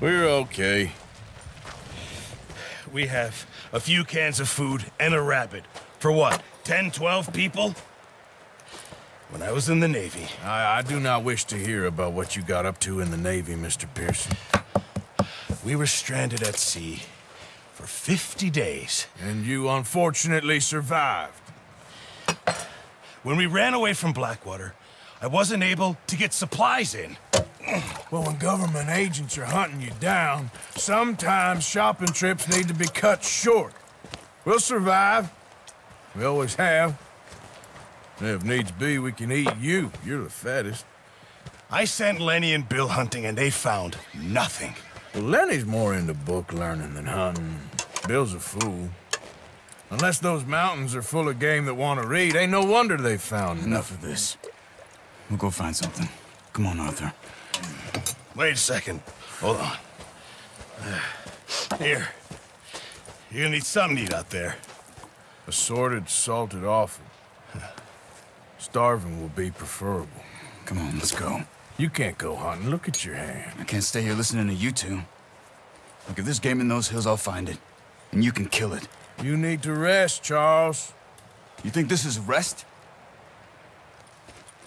We're okay. We have a few cans of food and a rabbit. For what, 10, 12 people? When I was in the Navy... I do not wish to hear about what you got up to in the Navy, Mr. Pearson. We were stranded at sea for 50 days. And you unfortunately survived. When we ran away from Blackwater, I wasn't able to get supplies in. Well, when government agents are hunting you down, sometimes shopping trips need to be cut short. We'll survive. We always have. And if needs be, we can eat you. You're the fattest. I sent Lenny and Bill hunting, and they found nothing. Well, Lenny's more into book learning than hunting. Bill's a fool. Unless those mountains are full of game that want to read, ain't no wonder they found Enough of this. We'll go find something. Come on, Arthur. Wait a second. Hold on. Here. You're gonna need something to eat out there. Assorted, salted offal. Starving will be preferable. Come on, let's go. You can't go hunting. Look at your hand. I can't stay here listening to you two. Look, if there's game in those hills, I'll find it. And you can kill it. You need to rest, Charles. You think this is rest?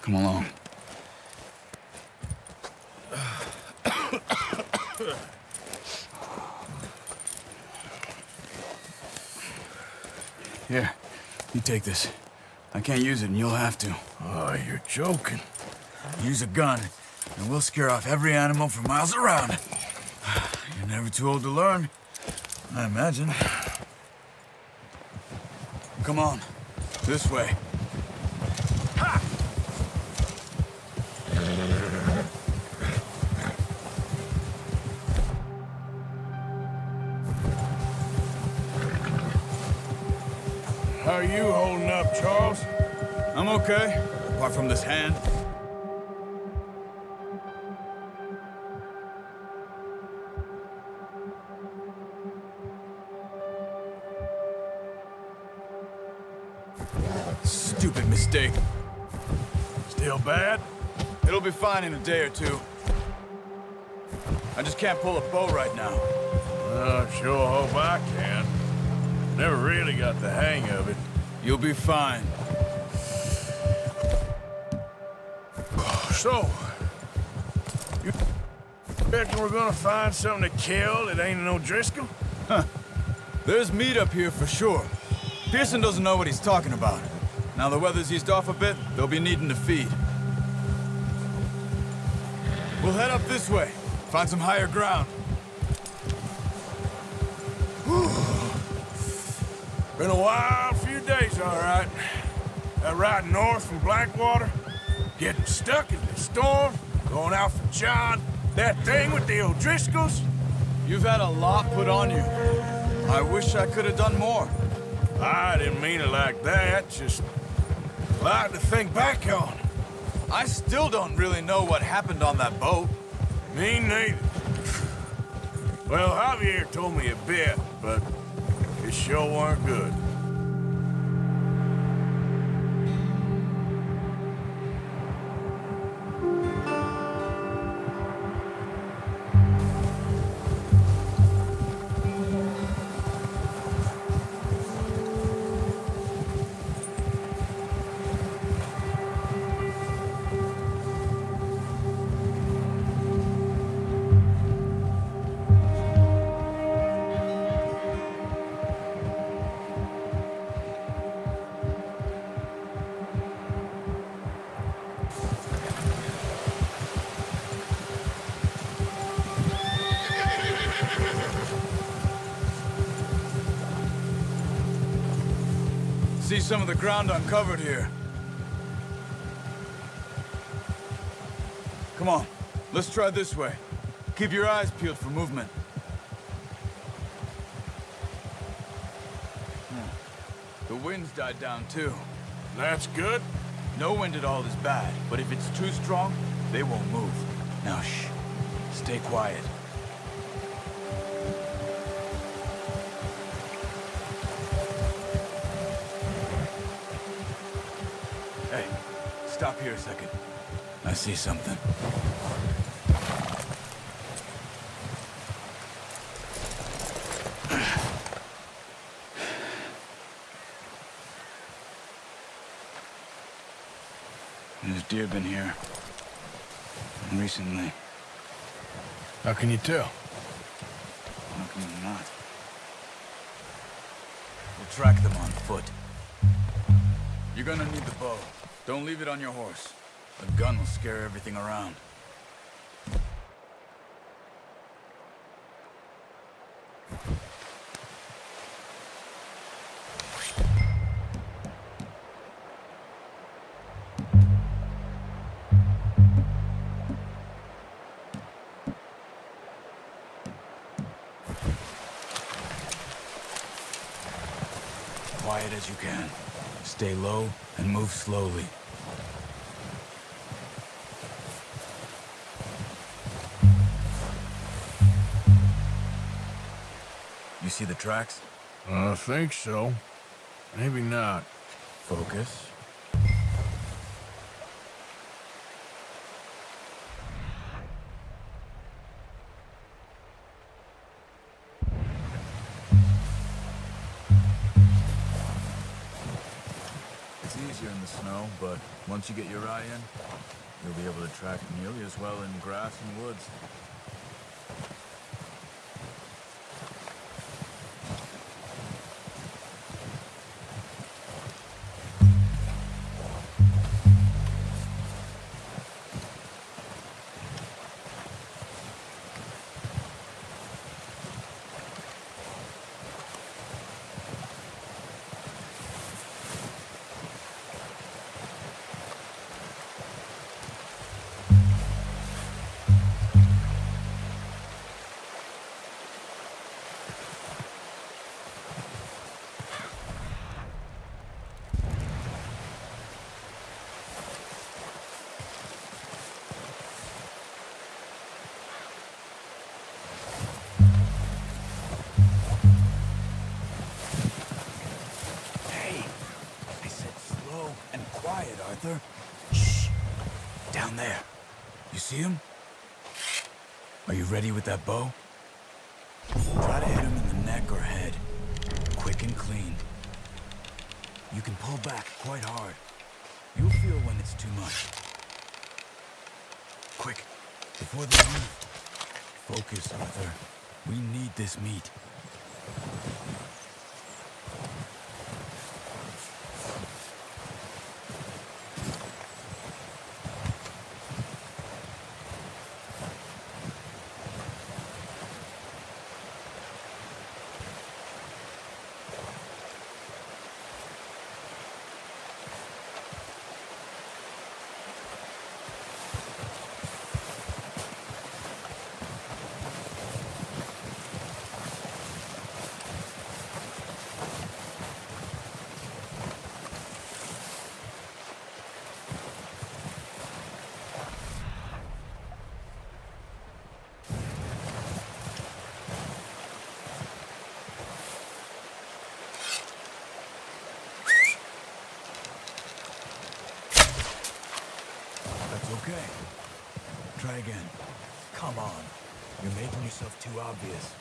Come along. Here, you take this. I can't use it, and you'll have to. Oh, you're joking. Use a gun, and we'll scare off every animal for miles around. You're never too old to learn, I imagine. Come on, this way. Ha! How are you holding up, Charles? I'm okay, apart from this hand. Stupid mistake. Still bad? It'll be fine in a day or two. I just can't pull a bow right now. I sure hope I can. Never really got the hang of it. You'll be fine. So, you reckon we're gonna find something to kill that ain't no Driscoll? There's meat up here for sure. Pearson doesn't know what he's talking about. Now the weather's eased off a bit, they'll be needing to feed. We'll head up this way, find some higher ground. Been a wild few days, all right. That ride north from Blackwater, getting stuck in the storm, going out for John, that thing with the O'Driscolls. You've had a lot put on you. I wish I could have done more. I didn't mean it like that, just a lot to think back on. I still don't really know what happened on that boat. Me neither. Well, Javier told me a bit, but it sure weren't good. See some of the ground uncovered here. Come on, let's try this way. Keep your eyes peeled for movement. The wind's died down too. That's good. No wind at all is bad, but if it's too strong, they won't move. Now shh, stay quiet. Hey, stop here a second. I see something. There's deer been here. And recently. How can you tell? How can you not? We'll track them on foot. You're gonna need the bow. Don't leave it on your horse. A gun will scare everything around. Quiet as you can. Stay low and move slowly. You see the tracks? I think so. Maybe not. Focus. It's easier in the snow, but once you get your eye in, you'll be able to track nearly as well in grass and woods. Quiet, Arthur. Shh. Down there. You see him? Are you ready with that bow? Try to hit him in the neck or head. Quick and clean. You can pull back quite hard. You'll feel when it's too much. Quick, before they move. Focus, Arthur. We need this meat. Okay. Try again. Come on. You're making yourself too obvious.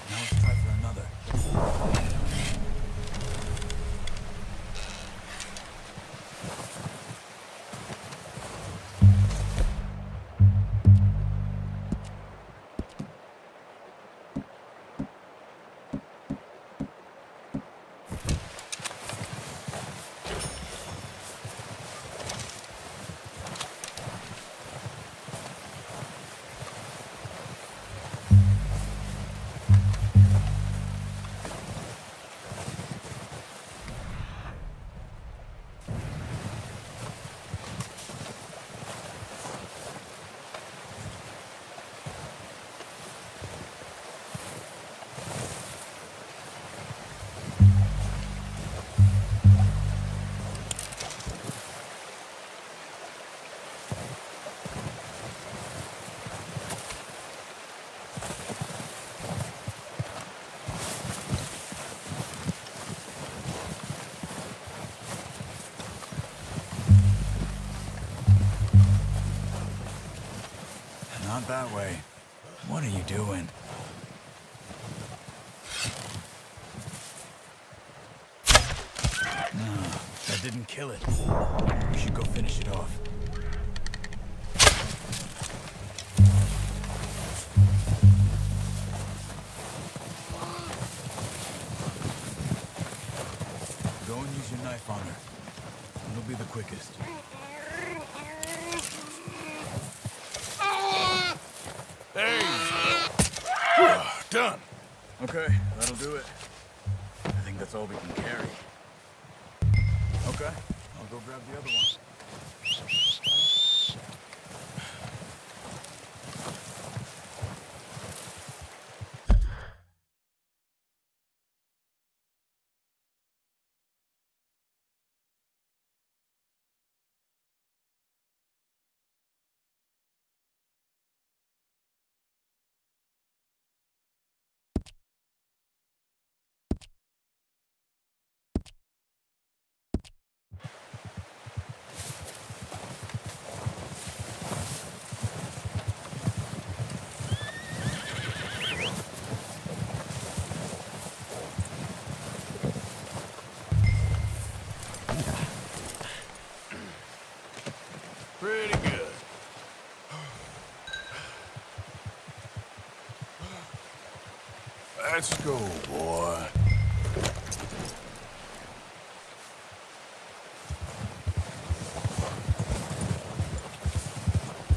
Now let's try for another. he doing? No, that didn't kill it. We should go finish it off. Go and use your knife on her. It'll be the quickest. Hey! Done. Okay, that'll do it. I think that's all we can carry. Okay, I'll go grab the other one. Pretty good. Let's go, boy.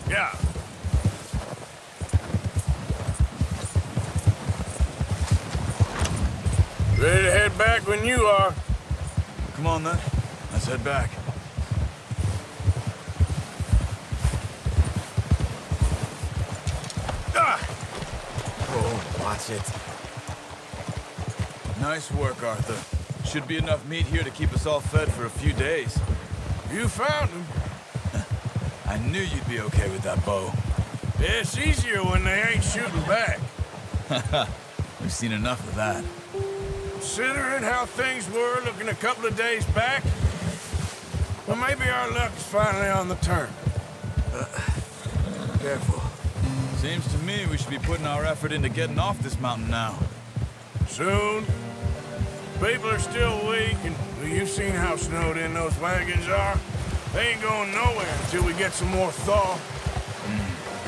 Yeah. Ready to head back when you are. Come on, then. Let's head back. Oh, watch it. Nice work, Arthur. Should be enough meat here to keep us all fed for a few days. You found him. I knew you'd be okay with that bow. It's easier when they ain't shooting back. We've seen enough of that. Considering how things were looking a couple of days back, well, maybe our luck is finally on the turn. Careful. Seems to me we should be putting our effort into getting off this mountain now. Soon. People are still weak, and well, you've seen how snowed in those wagons are. They ain't going nowhere until we get some more thaw.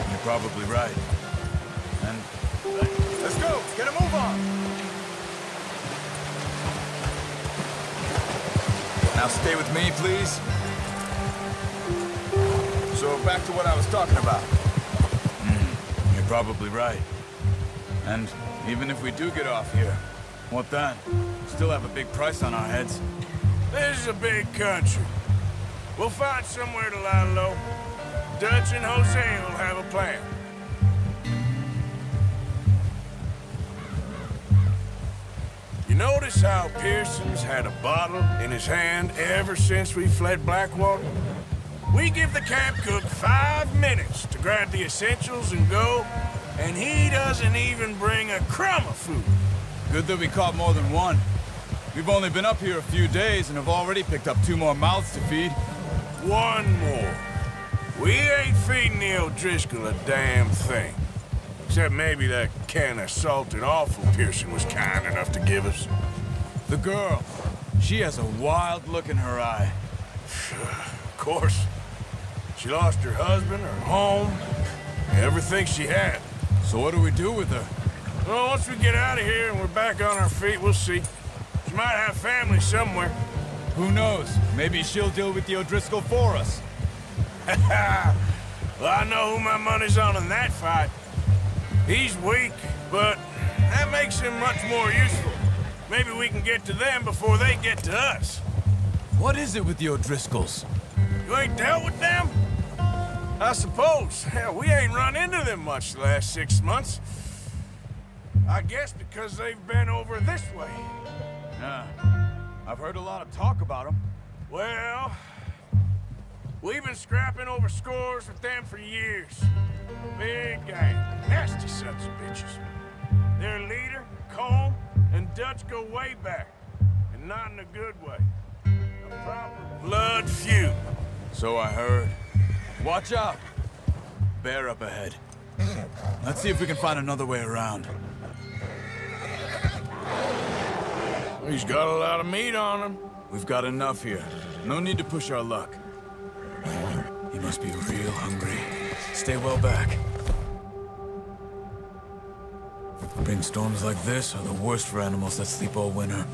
You're probably right. And Let's go. Get a move on. now stay with me, please. So back to what I was talking about. You're probably right. And even if we do get off here, what then? Still have a big price on our heads. This is a big country. We'll find somewhere to lie low. Dutch and Hosea will have a plan. You notice how Pearson's had a bottle in his hand ever since we fled Blackwater? We give the camp cook 5 minutes to grab the essentials and go, and he doesn't even bring a crumb of food. Good that we caught more than one. We've only been up here a few days and have already picked up 2 more mouths to feed. 1 more. We ain't feeding the O'Driscoll a damn thing. Except maybe that can of salted offal Pearson was kind enough to give us. The girl, she has a wild look in her eye. Of course. She lost her husband, her home, everything she had. So what do we do with her? Well, once we get out of here and we're back on our feet, we'll see. She might have family somewhere. Who knows? Maybe she'll deal with the O'Driscoll for us. Well, I know who my money's on in that fight. He's weak, but that makes him much more useful. Maybe we can get to them before they get to us. What is it with the O'Driscolls? You ain't dealt with them? I suppose. Hell, we ain't run into them much the last 6 months. I guess because they've been over this way. Yeah, I've heard a lot of talk about them. Well, we've been scrapping over scores with them for years. Big gang, nasty sons of bitches. Their leader, Colm, and Dutch go way back, and not in a good way. A proper blood feud. So I heard. Watch out. Bear up ahead. Let's see if we can find another way around. He's got a lot of meat on him. We've got enough here. No need to push our luck. He must be real hungry. Stay well back. Big storms like this are the worst for animals that sleep all winter.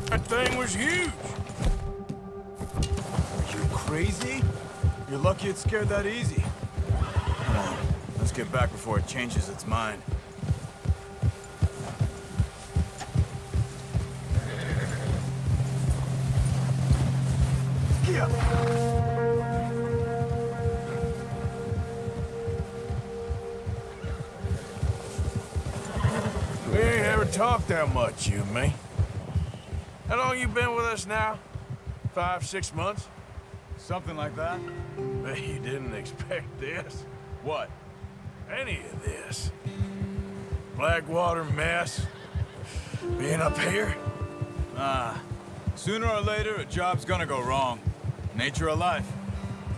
That thing was huge. Are you crazy? You're lucky it scared that easy. Come on, let's get back before it changes its mind. We ain't ever talked that much, you and me. How long you been with us now? 5, 6 months? Something like that? Bet you didn't expect this. What? Any of this. Blackwater mess. Being up here. Sooner or later, a job's gonna go wrong. Nature of life.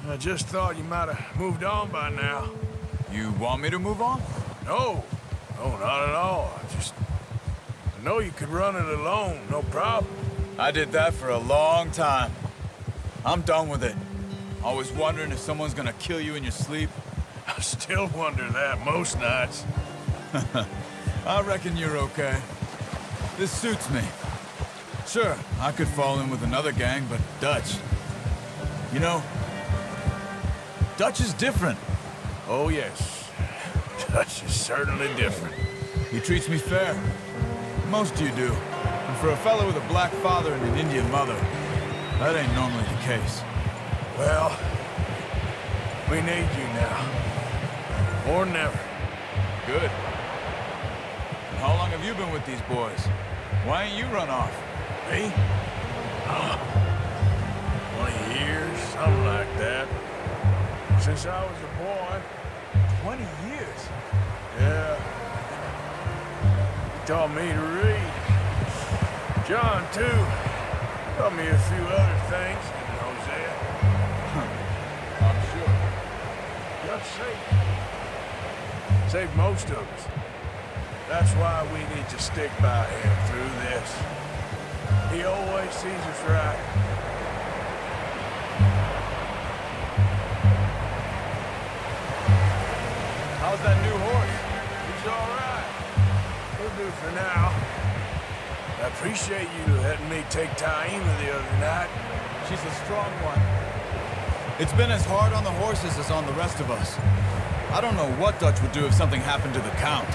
I just thought you might have moved on by now. You want me to move on? No. No, not at all. I know you could run it alone, no problem. I did that for a long time. I'm done with it. Always wondering if someone's gonna kill you in your sleep. I still wonder that most nights. I reckon you're okay. This suits me. Sure, I could fall in with another gang, but Dutch... You know, Dutch is different. Oh, yes. Dutch is certainly different. He treats me fair. Most of you do. And for a fellow with a black father and an Indian mother, that ain't normally the case. Well, we need you now. More than ever. Good. And how long have you been with these boys? Why ain't you run off? Me? 20 years, something like that. Since I was a boy. 20 years? Yeah. He taught me to read. John, too. Taught me a few other things, didn't Hosea? I'm sure. Just saved most of us. That's why we need to stick by him through this. He always sees us right. How's that new horse? He's all right. He'll do for now. I appreciate you letting me take Taima the other night. She's a strong one. It's been as hard on the horses as on the rest of us. I don't know what Dutch would do if something happened to the Count.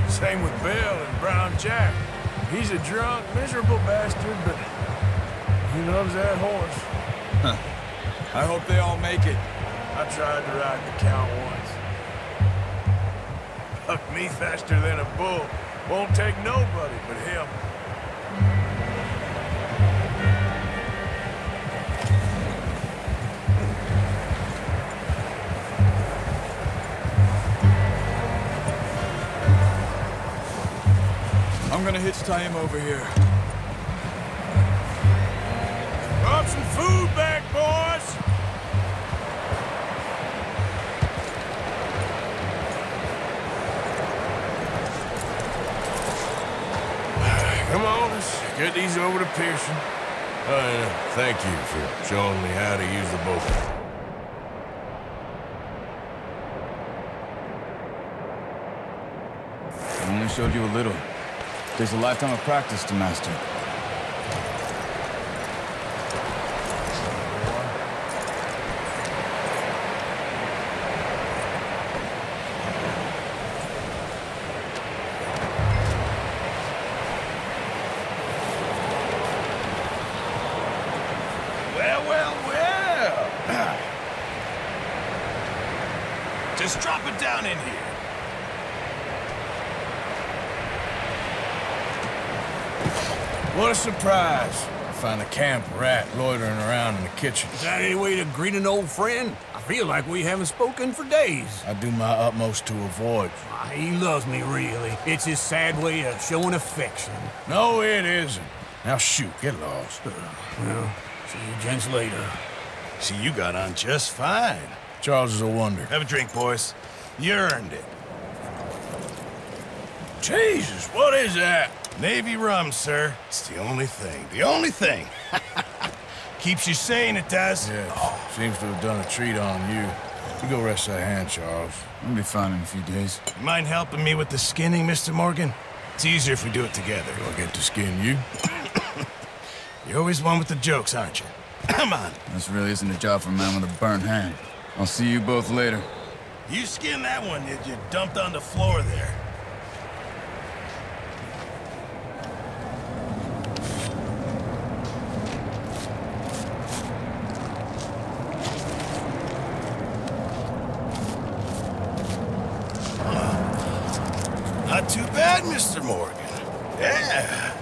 Same with Bill and Brown Jack. He's a drunk, miserable bastard, but he loves that horse. Huh. I hope they all make it. I tried to ride the Count once. Bucked me faster than a bull. Won't take nobody but him. I'm gonna hitch tie him over here. Brought some food back, boys! Come on, let's get these over to Pearson. Thank you for showing me how to use the boat. I only showed you a little. There's a lifetime of practice to master. Well. Just drop it down in here. What a surprise. I find the camp rat loitering around in the kitchen. Is that any way to greet an old friend? I feel like we haven't spoken for days. I do my utmost to avoid you. He loves me, really. It's his sad way of showing affection. No, it isn't. Now shoot, get lost. Well, see you gents later. See, you got on just fine. Charles is a wonder. Have a drink, boys. You earned it. Jesus, what is that? Navy rum, sir. It's the only thing. The only thing. Keeps you sane, it does. Yes, seems to have done a treat on you. You go rest that hand, Charles. I'll be fine in a few days. You mind helping me with the skinning, Mr. Morgan? It's easier if we do it together. Do I get to skin you? You're always one with the jokes, aren't you? Come on. This really isn't a job for a man with a burnt hand. I'll see you both later. You skinned that one that you dumped on the floor there. Not too bad, Mr. Morgan. Yeah.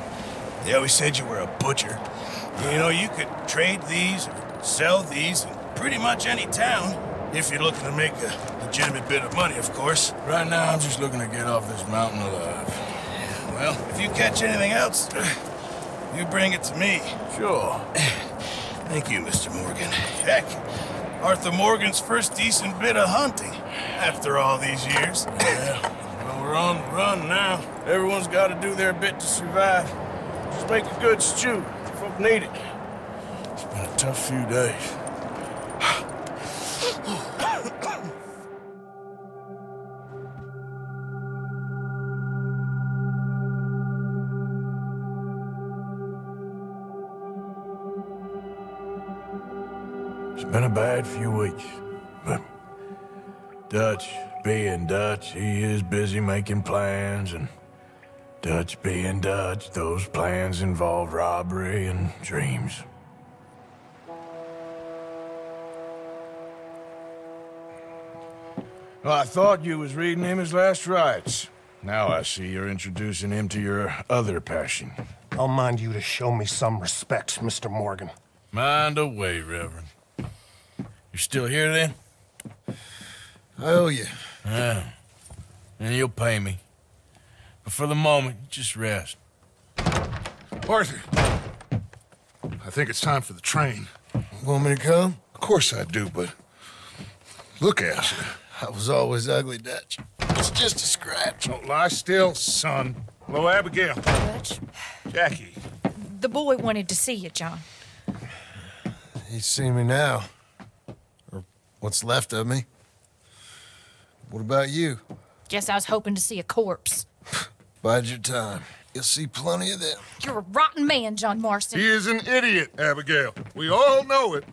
They always said you were a butcher. You know, you could trade these or sell these in pretty much any town, if you're looking to make a legitimate bit of money, of course. Right now, I'm just looking to get off this mountain alive. Well, if you catch anything else, you bring it to me. Sure. Thank you, Mr. Morgan. Heck, Arthur Morgan's first decent bit of hunting after all these years. Yeah. Well, we're on the run now. Everyone's got to do their bit to survive. Just make a good stew. Folk need it. It's been a tough few days. It's been a bad few weeks, but Dutch being Dutch, he is busy making plans, and Dutch being Dutch, those plans involve robbery and dreams. Well, I thought you was reading him his last rites. Now I see you're introducing him to your other passion. I'll mind you to show me some respect, Mr. Morgan. Mind away, Reverend. You still here, then? I owe you. Yeah. And you'll pay me. But for the moment, just rest. Arthur, I think it's time for the train. Want me to come? Of course I do, but look at you. I was always ugly, Dutch. It's just a scratch. Don't lie still, son. Hello, Abigail. Dutch, Jackie. the boy wanted to see you, John. He's seen me now. Or what's left of me. What about you? Guess I was hoping to see a corpse. Bide your time. You'll see plenty of them. You're a rotten man, John Marston. He is an idiot, Abigail. We all know it.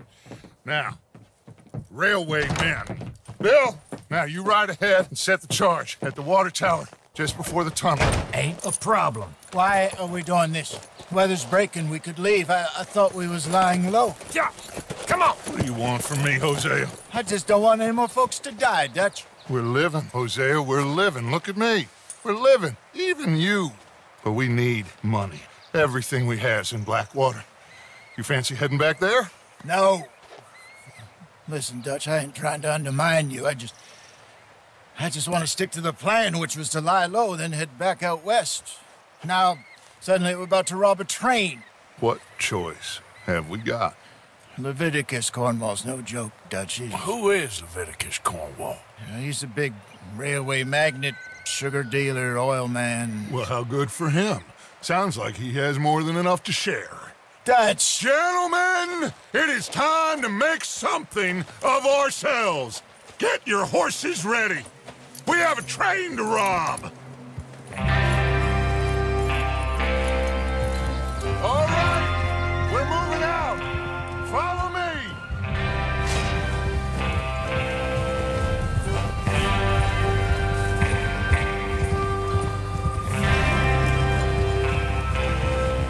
Now, railway men. Bill, now you ride ahead and set the charge at the water tower just before the tunnel. Ain't a problem. Why are we doing this? Weather's breaking. We could leave. I thought we was lying low. Yeah, come on. What do you want from me, Hosea? I just don't want any more folks to die, Dutch. We're living, Hosea, we're living. Look at me. We're living, even you. But we need money. Everything we has in Blackwater. You fancy heading back there? No. Listen, Dutch, I ain't trying to undermine you. I just want to stick to the plan, which was to lie low, then head back out west. Now, suddenly we're about to rob a train. What choice have we got? Leviticus Cornwall's no joke, Dutch. Who is Leviticus Cornwall? He's a big railway magnate, sugar dealer, oil man. Well, how good for him. Sounds like he has more than enough to share. Dutch! Gentlemen, it is time to make something of ourselves. Get your horses ready. We have a train to rob. All right, we're moving out. Follow me.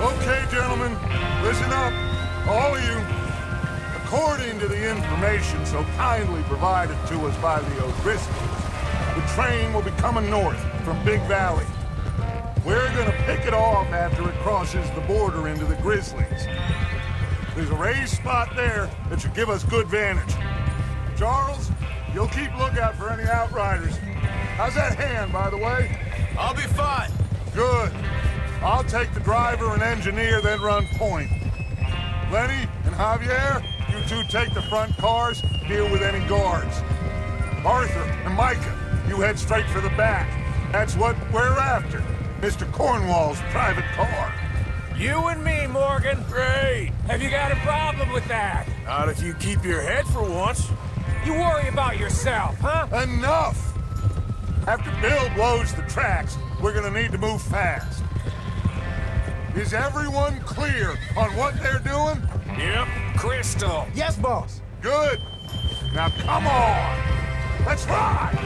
Okay, gentlemen, listen up, all of you. According to the information so kindly provided to us by the O'Driscolls, the train will be coming north from Big Valley. We're gonna pick it off after it crosses the border into the Grizzlies. There's a raised spot there that should give us good vantage. Charles, you'll keep lookout for any outriders. How's that hand, by the way? I'll be fine. Good. I'll take the driver and engineer, then run point. Lenny and Javier, you two take the front cars, deal with any guards. Arthur and Micah, you head straight for the back. That's what we're after. Mr. Cornwall's private car. You and me, Morgan. Great. Have you got a problem with that? Not if you keep your head for once. You worry about yourself, huh? Enough! After Bill blows the tracks, we're gonna need to move fast. Is everyone clear on what they're doing? Yep. Crystal. Yes, boss. Good. Now come on. Let's ride.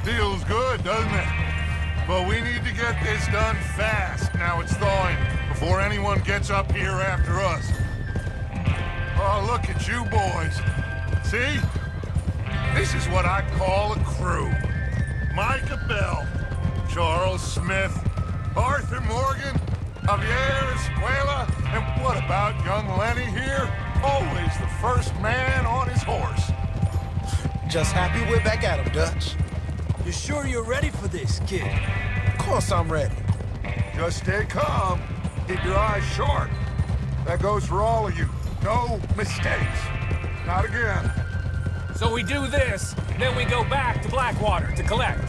Feels good, doesn't it? But we need to get this done fast. Now it's thawing, before anyone gets up here after us. Oh, look at you boys. See? This is what I call a crew. Micah Bell, Charles Smith, Arthur Morgan, Javier Escuela, and what about young Lenny here? Always the first man on his horse. Just happy we're back at him, Dutch. You sure you're ready for this, kid? Of course I'm ready. Just stay calm. Keep your eyes sharp. That goes for all of you. No mistakes. Not again. So we do this, then we go back to Blackwater to collect.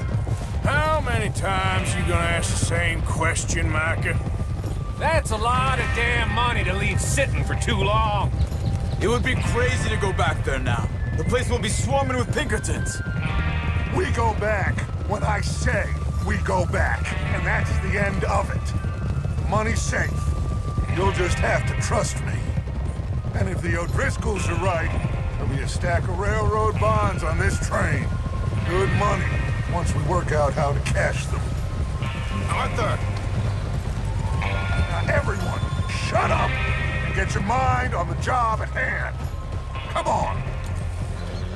How many times you gonna ask the same question, Micah? That's a lot of damn money to leave sitting for too long. It would be crazy to go back there now. The place will be swarming with Pinkertons. We go back when I say we go back, and that's the end of it. Money's safe. You'll just have to trust me. And if the O'Driscolls are right, there'll be a stack of railroad bonds on this train. Good money, once we work out how to cash them. Arthur! Now everyone, shut up and get your mind on the job at hand. Come on.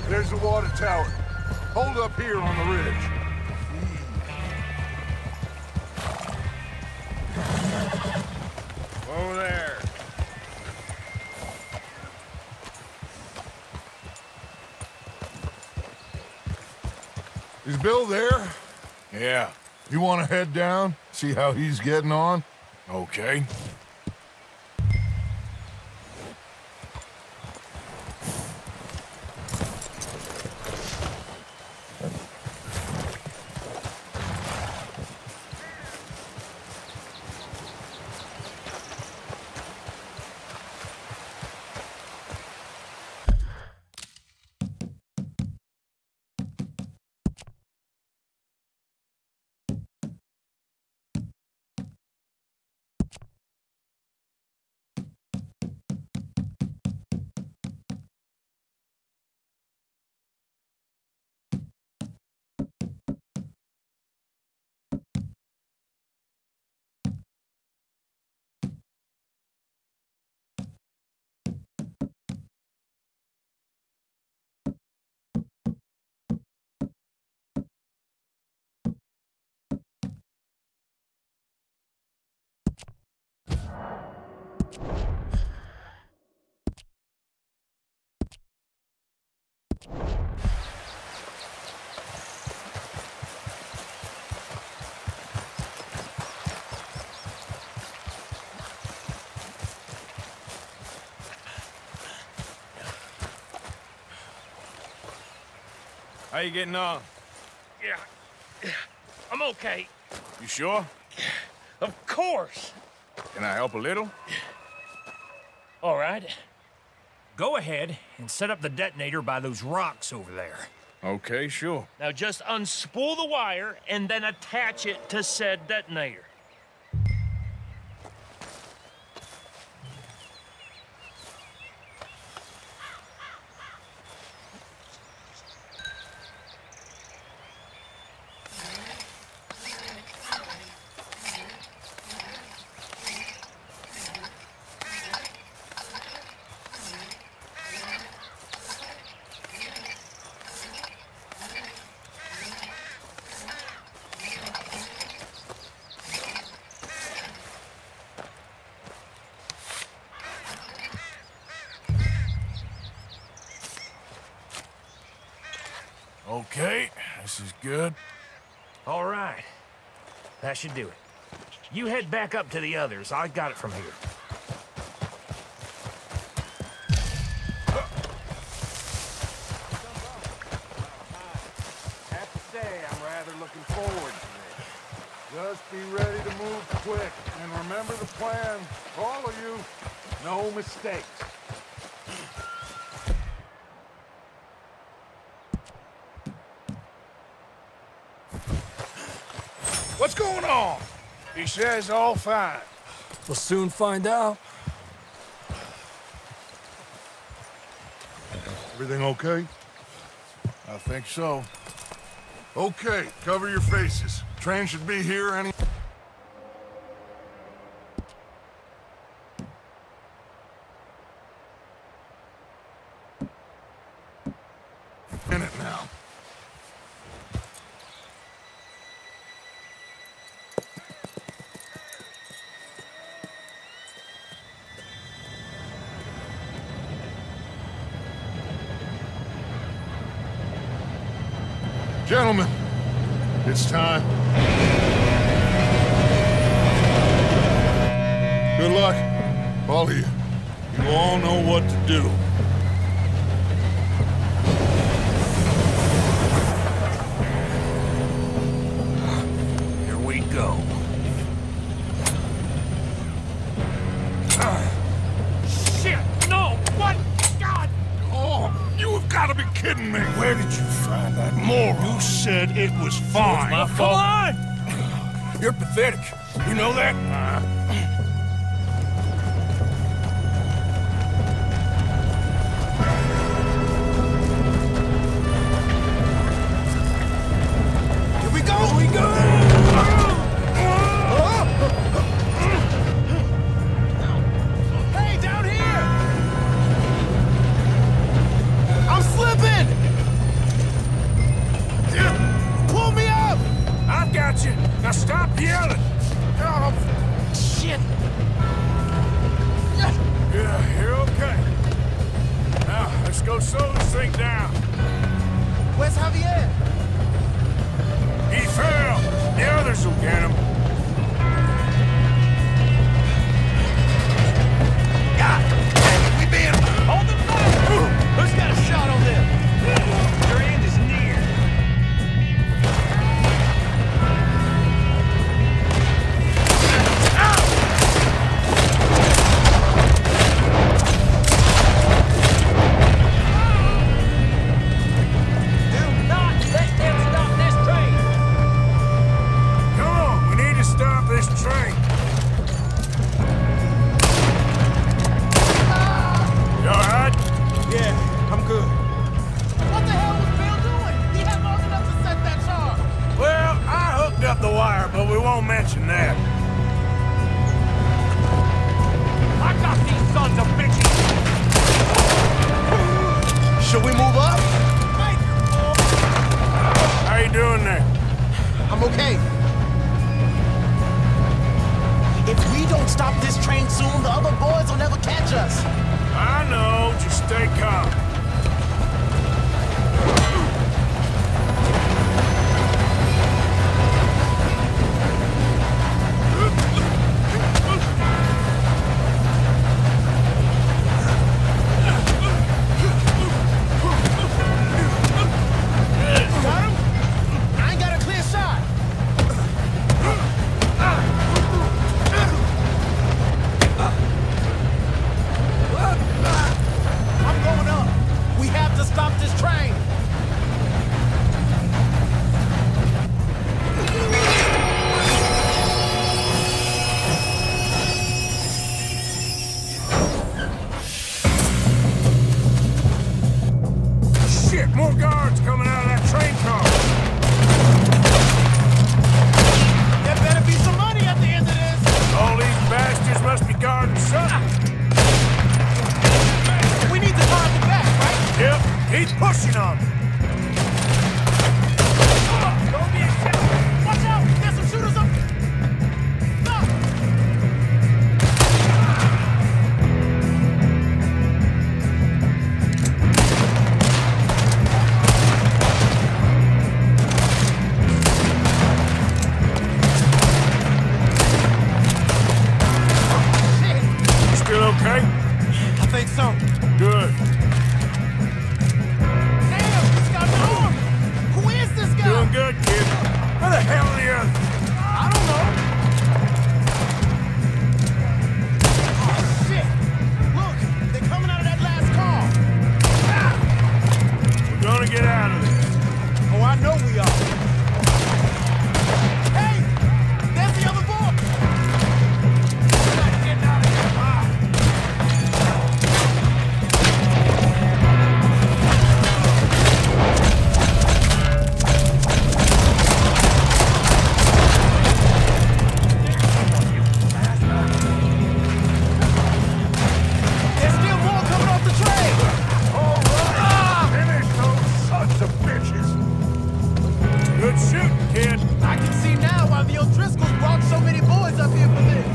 There's the water tower. Hold up here on the ridge. Over there. Is Bill there? Yeah, You want to head down, see how he's getting on? okay. How you getting on? Yeah, I'm okay. You sure? Of course. Can I help a little? All right. Go ahead and set up the detonator by those rocks over there. Okay, sure. Now just unspool the wire and then attach it to said detonator. Okay, this is good. All right. That should do it. You head back up to the others. I got it from here. Have to say, I'm rather looking forward to this. Just be ready to move quick, and remember the plan. All of you, no mistakes. What's going on? He says all fine. We'll soon find out. Everything okay? I think so. Okay, cover your faces. Train should be here any minute now. Gentlemen, it's time. Good luck, all of you. You all know what to do. Here we go. Shit! No! What? God! Oh, you have got to be kidding me. Where did you find that moron? You said it was fine. My Come fault. on! You're pathetic. You know that? Here we go! Here we go! Hey, down here! I'm slipping! Pull me up! I've got you. Now stop yelling. Oh, shit! Yeah, you're okay. Now, let's go slow this thing down. Where's Javier? fire, but we won't mention that. I got these sons of bitches! Should we move up? How you doing there? I'm okay. If we don't stop this train soon, the other boys will never catch us. I know, just stay calm. More guards coming out of that train car! There better be some money at the end of this! All these bastards must be guarding something. We need to guard the back, right? Yep, he's pushing on me. Don't be a shit! Watch out! There's some shooters up! Okay? I think so. Good. Damn, he's got an arm! Who is this guy? Doing good, kid. Where the hell are the others? I don't know. Oh, shit! Look, they're coming out of that last car. We're gonna get out of this. Oh, I know we are. Hey! There's the other boy! Good shooting, kid. I can see now why the O'Driscolls brought so many boys up here for this.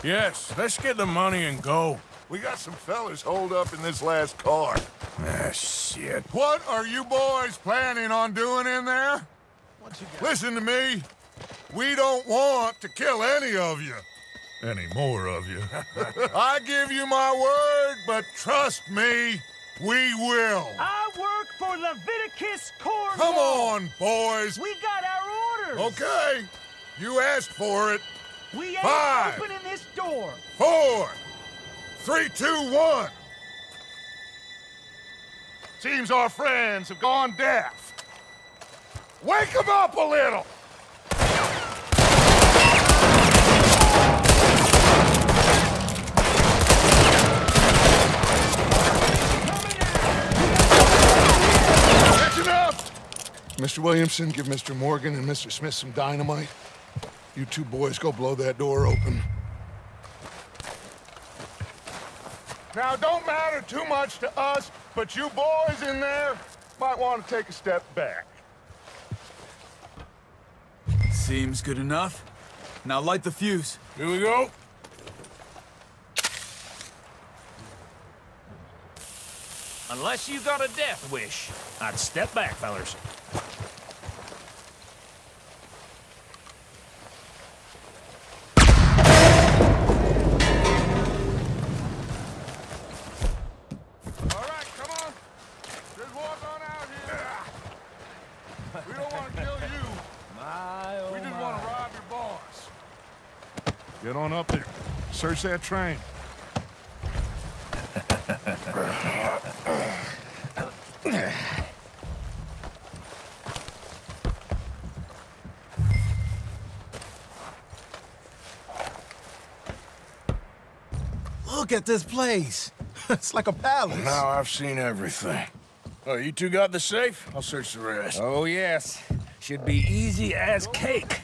Yes, let's get the money and go. We got some fellas holed up in this last car. Ah, shit. What are you boys planning on doing in there? Listen to me. We don't want to kill any of you. Any more of you. I give you my word, but trust me, we will. I work for Leviticus Cornwall. Come on, boys. We got our orders. Okay. You asked for it. We ain't 5, opening this door. 4, 3, 2, 1. Seems our friends have gone deaf. Wake them up a little. That's enough. Mr. Williamson, give Mr. Morgan and Mr. Smith some dynamite. You two boys go blow that door open. Now, don't matter too much to us, but you boys in there might want to take a step back. Seems good enough. Now light the fuse. Here we go. Unless you got a death wish, I'd step back, fellers. All right, come on. Just walk on out here. We don't want to kill you. We just want to rob your boss. Get on up there. Search that train. Look at this place. It's like a palace. Now I've seen everything. Oh, you two got the safe? I'll search the rest. Oh, yes. Should be easy as cake.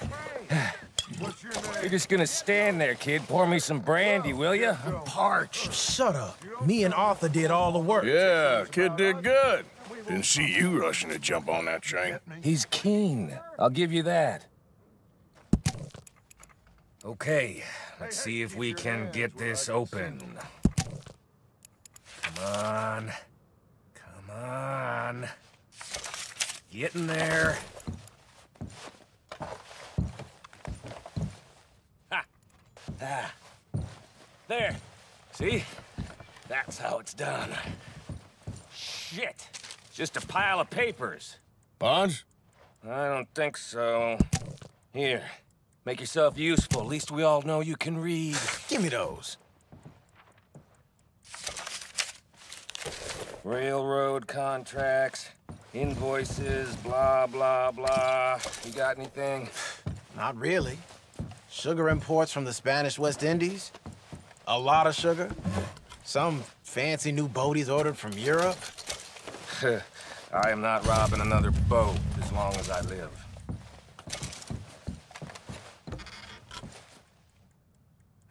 What's your name? You're just gonna stand there, kid. Pour me some brandy, will you? I'm parched. Shut up. Me and Arthur did all the work. Yeah, kid did good. Didn't see you rushing to jump on that train. He's keen. I'll give you that. Okay, let's see if we can get this open. Come on. Come on. Get in there. Ha! Ah. There. See? That's how it's done. Shit. Just a pile of papers. Bonds? I don't think so. Here. Make yourself useful. At least we all know you can read. Give me those. Railroad contracts, invoices, blah, blah, blah. You got anything? Not really. Sugar imports from the Spanish West Indies. A lot of sugar. Some fancy new boat he's ordered from Europe. I am not robbing another boat as long as I live.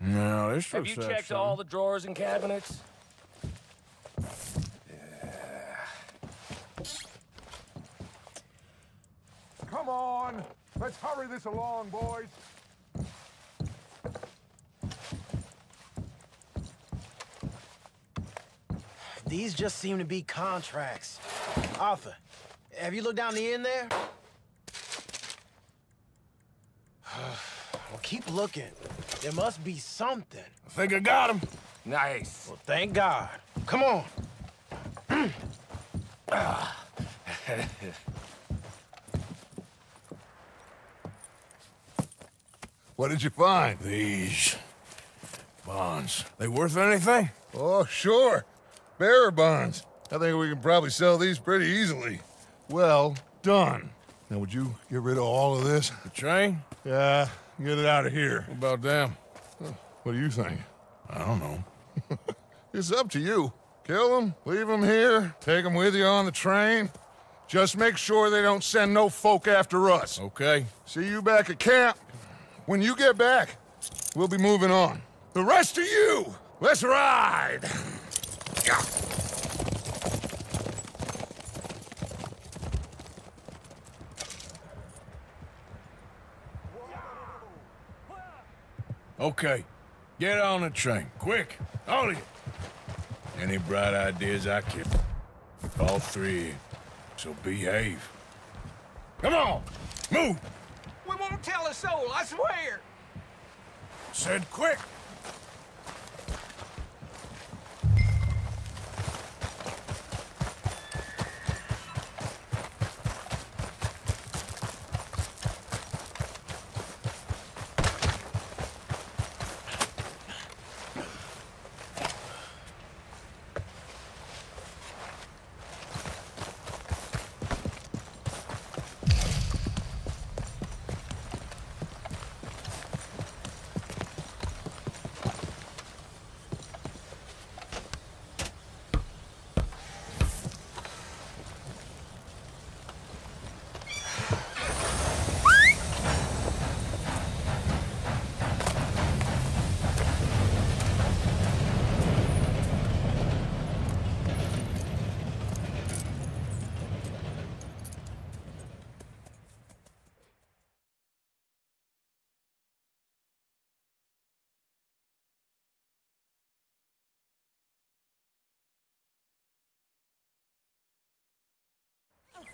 No, this Have you checked all the drawers and cabinets? Come on. Let's hurry this along, boys. These just seem to be contracts. Arthur, have you looked down the end there? Well, keep looking. There must be something. I think I got him. Nice. Well, thank God. Come on. What did you find? These bonds. They worth anything? Oh, sure. Bearer bonds. I think we can probably sell these pretty easily. Well done. Now, would you get rid of all of this? The train? Yeah, get it out of here. What about them? What do you think? I don't know. It's up to you. Kill them, leave them here, take them with you on the train. Just make sure they don't send no folk after us. Okay. See you back at camp. When you get back, we'll be moving on. The rest of you, let's ride! Okay. Get on the train, quick, all of you. Any bright ideas I can... all three, so behave. Come on, move! We won't tell a soul, I swear! Said quick!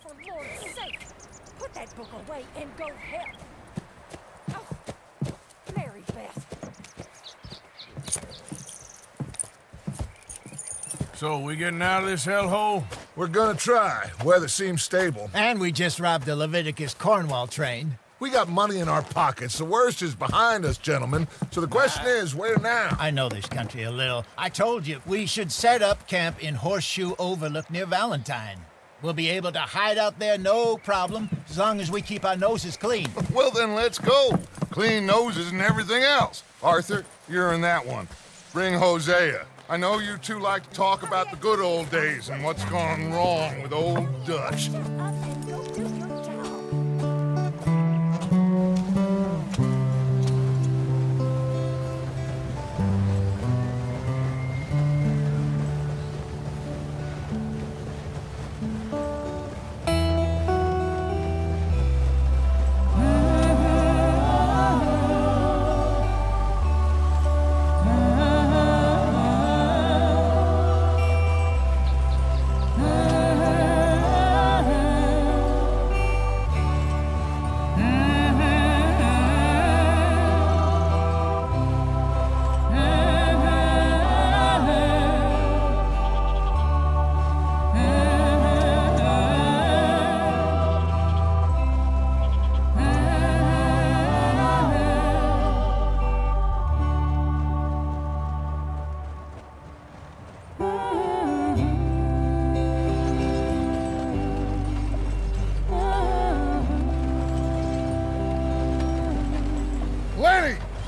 For Lord's sake, put that book away and go help. Oh, Mary Beth. So, we getting out of this hellhole? We're gonna try. Weather seems stable. And we just robbed the Leviticus Cornwall train. We got money in our pockets. The worst is behind us, gentlemen. So the question is, where now? I know this country a little. I told you, we should set up camp in Horseshoe Overlook near Valentine. We'll be able to hide out there, no problem, as long as we keep our noses clean. Well, then let's go. Clean noses and everything else. Arthur, you're in that one. Bring Hosea. I know you two like to talk about the good old days and what's gone wrong with old Dutch.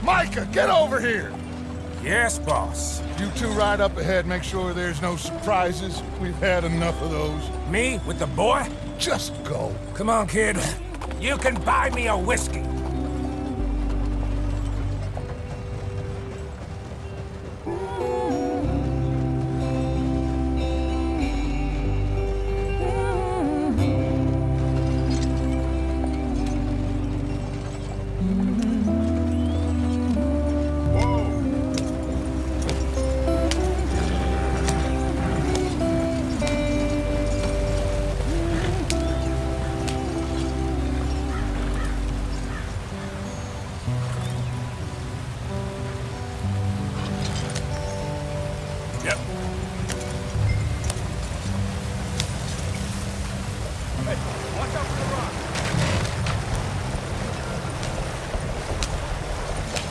Micah, get over here! Yes, boss. You two ride up ahead, make sure there's no surprises. We've had enough of those. Me with the boy? Just go. Come on, kid. You can buy me a whiskey.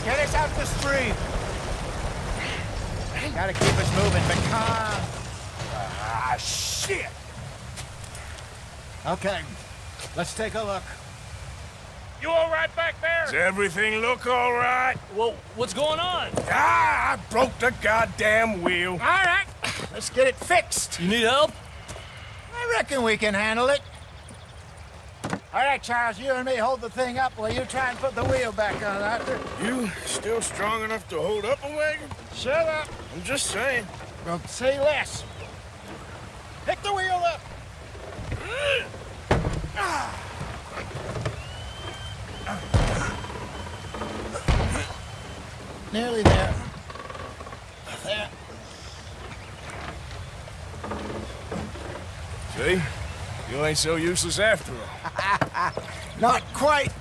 Get us out the stream. Gotta keep us moving, but calm. Ah, shit! Okay, let's take a look. You all right back there? Does everything look all right? Well, what's going on? Ah, I broke the goddamn wheel. All right, let's get it fixed. You need help? I reckon we can handle it. All right, Charles, you and me hold the thing up while you try and put the wheel back on, Arthur. You still strong enough to hold up a wagon? Shut up. I'm just saying. Well, say less. Pick the wheel up. Nearly there. See? You ain't so useless after all. Not quite.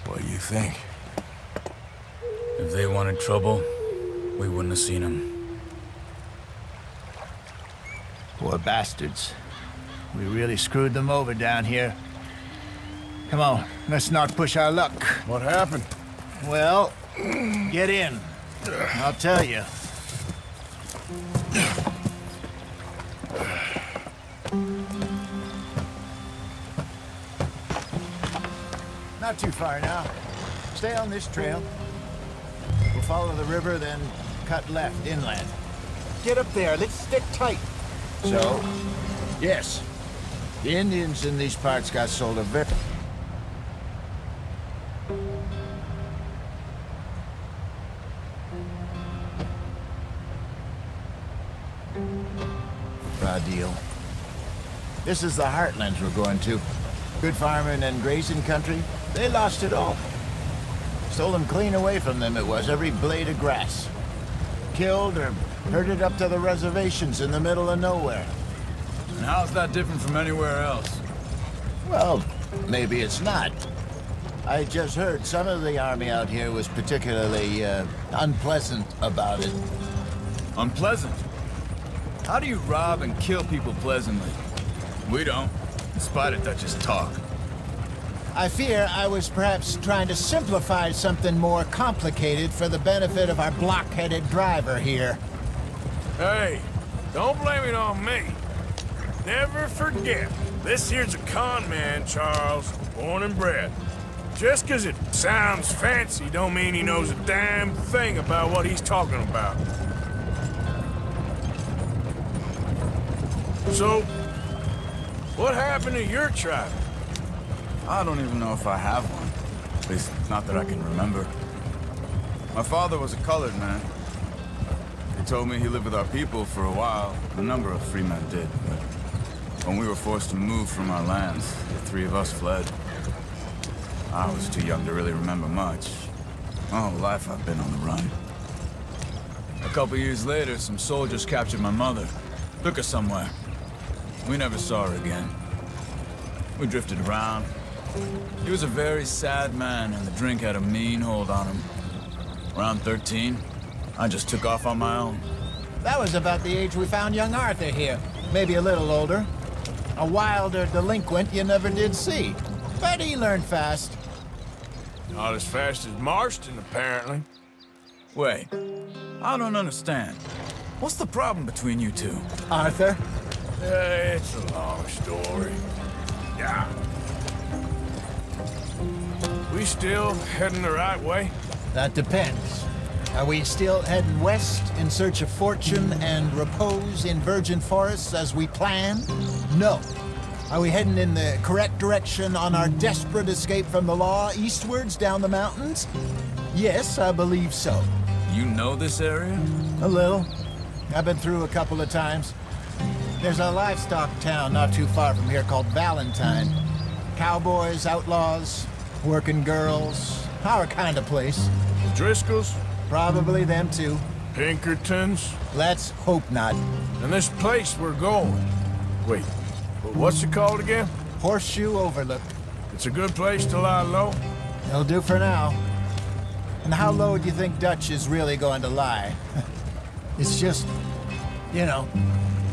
What do you think? If they wanted trouble, we wouldn't have seen them. Poor bastards. We really screwed them over down here. Come on, let's not push our luck. What happened? Well, get in. I'll tell you. Not too far now. Stay on this trail. We'll follow the river, then cut left inland. Get up there. Let's stick tight. So, yes, the Indians in these parts got sold a very... raw deal. This is the heartlands we're going to. Good farming and grazing country. They lost it all. Stolen clean away from them it was, every blade of grass. Killed or herded up to the reservations in the middle of nowhere. And how's that different from anywhere else? Well, maybe it's not. I just heard some of the army out here was particularly unpleasant about it. Unpleasant? How do you rob and kill people pleasantly? We don't, in spite of Dutch's talk. I fear I was perhaps trying to simplify something more complicated for the benefit of our block-headed driver here. Hey, don't blame it on me. Never forget, this here's a con man, Charles, born and bred. Just 'cause it sounds fancy don't mean he knows a damn thing about what he's talking about. So, what happened to your tribe? I don't even know if I have one. At least, not that I can remember. My father was a colored man. He told me he lived with our people for a while. A number of free men did, but when we were forced to move from our lands, the three of us fled. I was too young to really remember much. My whole life I've been on the run. A couple years later, some soldiers captured my mother. Took her somewhere. We never saw her again. We drifted around. He was a very sad man, and the drink had a mean hold on him. Around 13, I just took off on my own. That was about the age we found young Arthur here. Maybe a little older. A wilder delinquent you never did see. But he learned fast. Not as fast as Marston, apparently. Wait, I don't understand. What's the problem between you two? Arthur? It's a long story. Yeah. We still heading the right way? That depends. Are we still heading west in search of fortune and repose in virgin forests as we planned? No. Are we heading in the correct direction on our desperate escape from the law eastwards down the mountains? Yes, I believe so. You know this area? A little. I've been through a couple of times. There's a livestock town not too far from here called Valentine. Cowboys, outlaws, working girls, our kind of place. Driscolls? Probably them too. Pinkertons? Let's hope not. And this place we're going. Wait, what's it called again? Horseshoe Overlook. It's a good place to lie low? It'll do for now. And how low do you think Dutch is really going to lie? It's just, you know,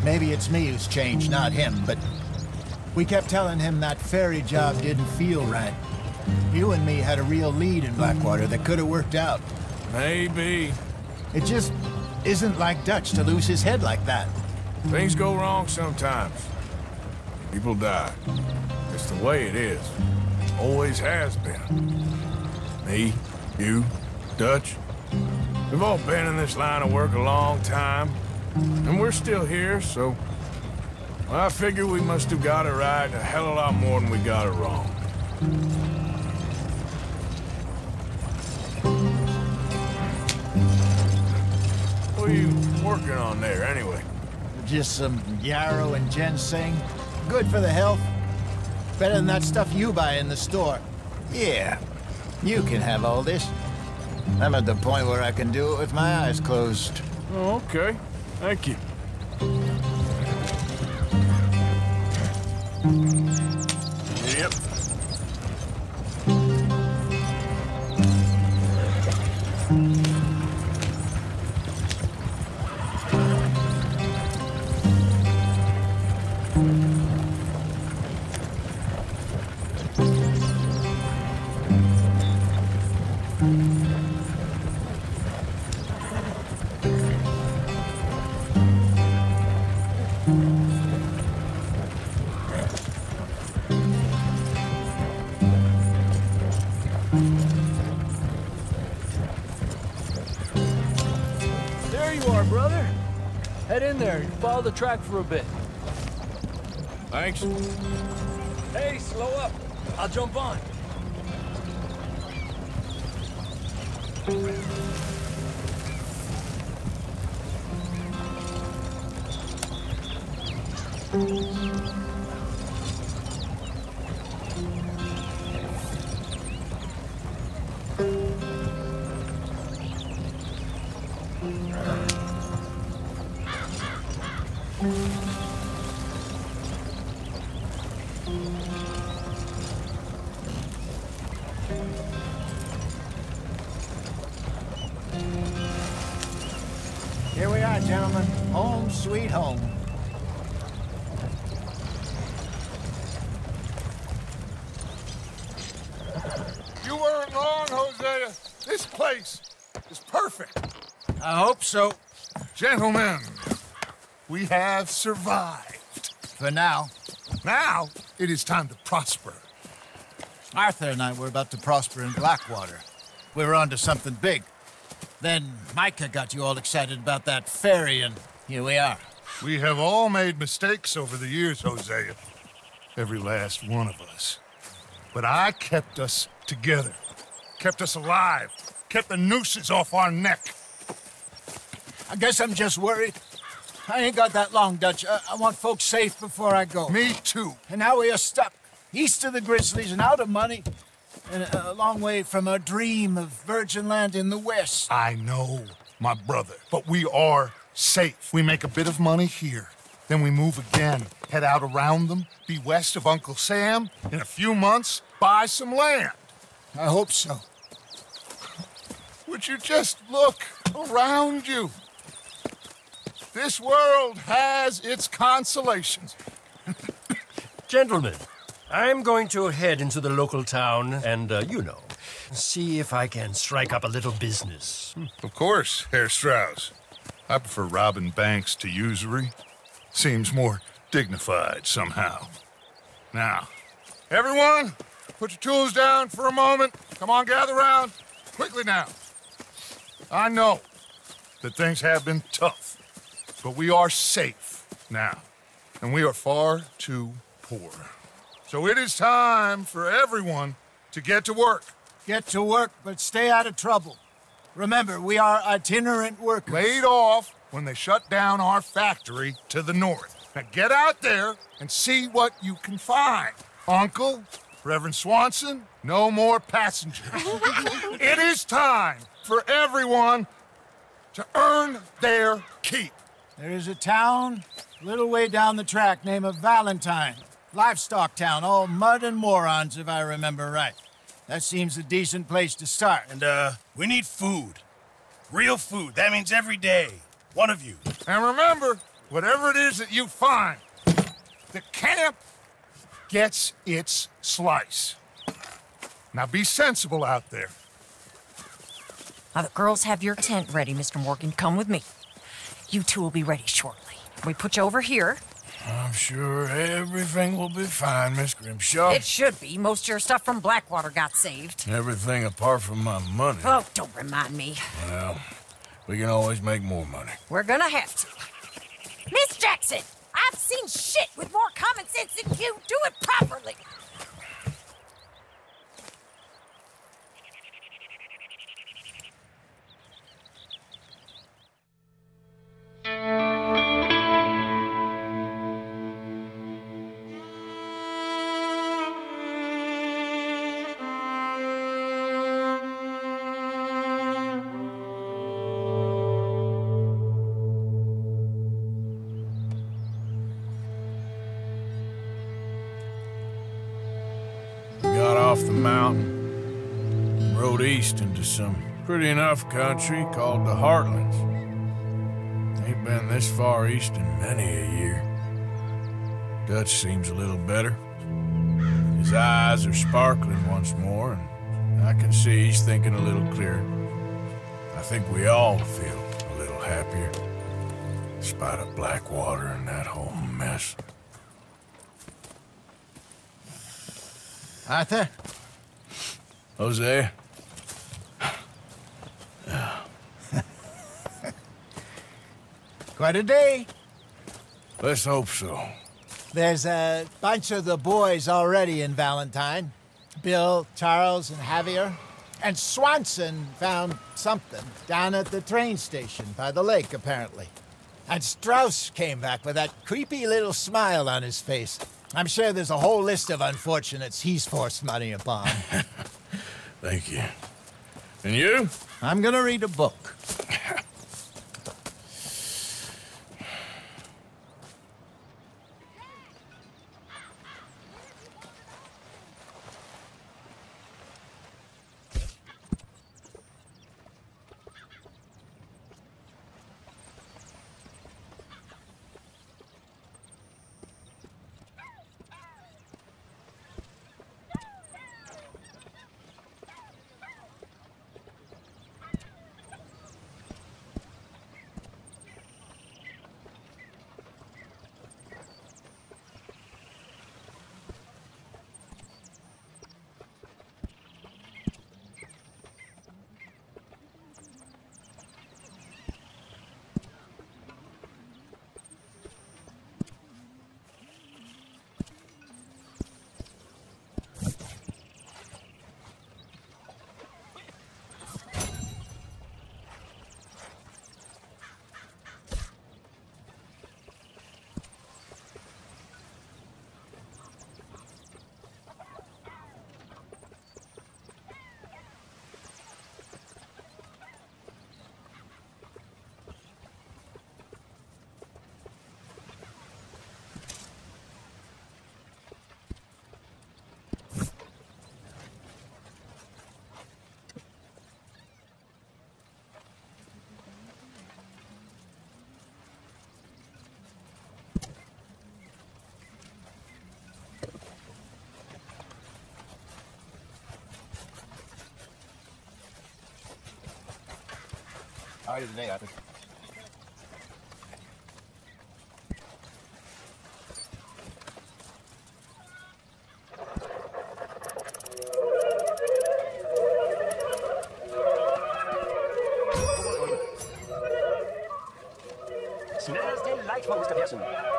maybe it's me who's changed, not him, but we kept telling him that ferry job didn't feel right. You and me had a real lead in Blackwater that could have worked out. Maybe. It just isn't like Dutch to lose his head like that. Things go wrong sometimes. People die. It's the way it is. Always has been. Me, you, Dutch. We've all been in this line of work a long time. And we're still here, so... well, I figure we must have got it right a hell of a lot more than we got it wrong. What are you working on there, anyway? Just some yarrow and ginseng. Good for the health. Better than that stuff you buy in the store. Yeah, you can have all this. I'm at the point where I can do it with my eyes closed. Oh, okay. Thank you. Yep. There you are, brother. Head in there and follow the track for a bit. Thanks. Hey, slow up. I'll jump on. Here we are, gentlemen. Home sweet home. You weren't wrong, Hosea. This place is perfect. I hope so. Gentlemen, we have survived. For now. Now, it is time to prosper. Arthur and I were about to prosper in Blackwater. We were onto something big. Then Micah got you all excited about that ferry, and here we are. We have all made mistakes over the years, Hosea. Every last one of us. But I kept us together. Kept us alive. Kept the nooses off our neck. I guess I'm just worried. I ain't got that long, Dutch. I want folks safe before I go. Me too. And now we are stuck. East of the Grizzlies and out of money. And a long way from our dream of virgin land in the west. I know, my brother, but we are safe. We make a bit of money here. Then we move again, head out around them, be west of Uncle Sam. In a few months, buy some land. I hope so. Would you just look around you? This world has its consolations. Gentlemen, I'm going to head into the local town and, see if I can strike up a little business. Of course, Herr Strauss. I prefer robbing banks to usury. Seems more dignified somehow. Now, everyone, put your tools down for a moment. Come on, gather round. Quickly now. I know that things have been tough, but we are safe now, and we are far too poor. So it is time for everyone to get to work. Get to work, but stay out of trouble. Remember, we are itinerant workers. Laid off when they shut down our factory to the north. Now get out there and see what you can find. Uncle, Reverend Swanson, no more passengers. It is time for everyone to earn their keep. There is a town a little way down the track named Valentine. Livestock town, all mud and morons, if I remember right. That seems a decent place to start. And, we need food. Real food. That means every day. One of you. And remember, whatever it is that you find, the camp gets its slice. Now be sensible out there. Now, the girls have your tent ready, Mr. Morgan. Come with me. You two will be ready shortly. We put you over here. I'm sure everything will be fine, Miss Grimshaw. It should be. Most of your stuff from Blackwater got saved. Everything apart from my money. Oh, don't remind me. Well, we can always make more money. We're gonna have to. Miss Jackson, I've seen shit with more common sense than you. Do it properly. off the mountain and rode east into some pretty enough country called the Heartlands. Ain't been this far east in many a year. Dutch seems a little better. His eyes are sparkling once more, and I can see he's thinking a little clearer. I think we all feel a little happier, despite of Blackwater and that whole mess. Arthur? Hosea? Quite a day. Let's hope so. There's a bunch of the boys already in Valentine. Bill, Charles, and Javier. And Swanson found something down at the train station by the lake, apparently. And Strauss came back with that creepy little smile on his face. I'm sure there's a whole list of unfortunates he's forced money upon. Thank you. And you? I'm gonna read a book. How are you today, Arthur? Smells delightful, Mr. Pearson.